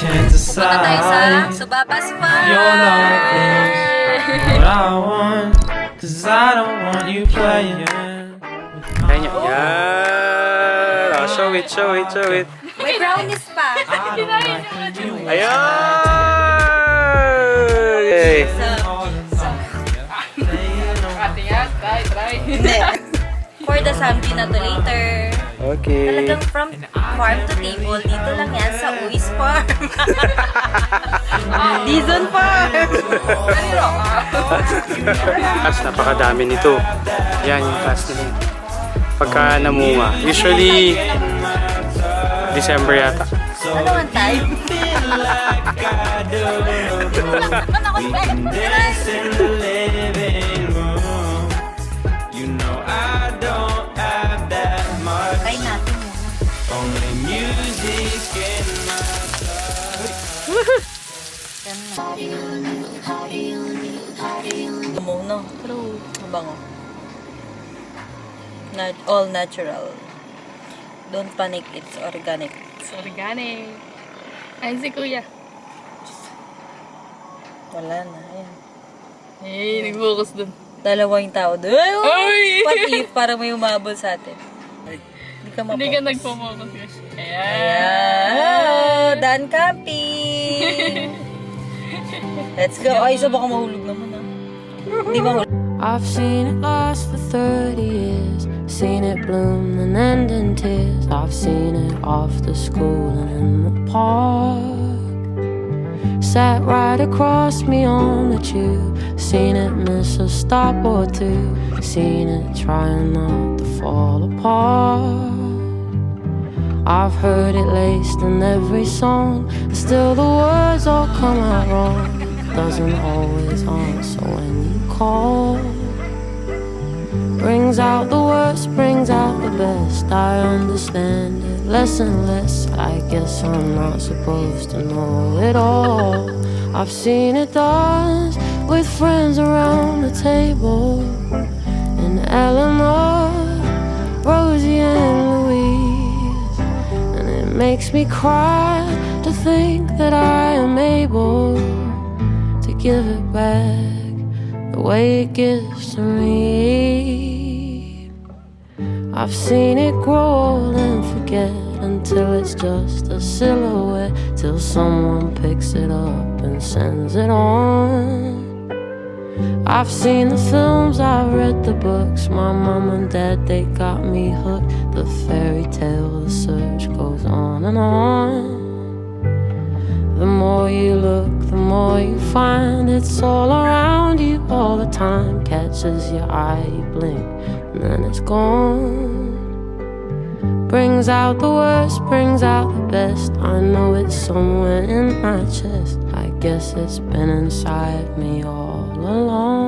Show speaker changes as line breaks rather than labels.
can't
Punta tayo sa
decide.
Subabas Farm!
You're not what I want, 'cause I don't want you playing.
Ayan yan. Yan. Oh, show it, show it, show it.
May brownies pa!
Ayan! Hey.
Hindi. For the Samdi na to later.
Okay.
Talagang from farm to table, dito lang yan sa Uis Farm. Dizon Farm!
Class, napakadami nito. Yan yung class nila. Pagka namunga. Usually, December yata.
Ano ang time? Try natin muna. Muna. True. Mabango. All natural. Don't panic, it's organic.
It's organic. Ayun si Kuya.
Wala na. Ayan.
Eh, nag-focus dun.
Dalawa yung tao doon.
Ay!
Pati para may umabol sa atin. Hindi ka
Hindi ka
mapapos.
nagpo-focus kasi. Ayan.
Ayan. Dan camping. Let's go. Ay, isa baka mahulog naman ah. Hindi mahulog.
I've seen it last for 30 years, seen it bloom and end in tears. I've seen it after school and in the park. Sat right across me on the tube, seen it miss a stop or two, seen it trying not to fall apart. I've heard it laced in every song, but still the words all come out wrong. Doesn't always answer when you call. Brings out the worst, brings out the best. I understand it less and less. I guess I'm not supposed to know it all. I've seen it dance with friends around the table, and Eleanor, Rosie and Louise. And it makes me cry to think that I am able to give it back the way it gives to me. I've seen it grow old and forget until it's just a silhouette, till someone picks it up and sends it on. I've seen the films, I've read the books. My mom and dad, they got me hooked. The fairy tale, the search goes on and on. The more you look, the more you find. It's all around you all the time. Catches your eye, you blink, and then it's gone. Brings out the worst, brings out the best. I know it's somewhere in my chest. I guess it's been inside me all along.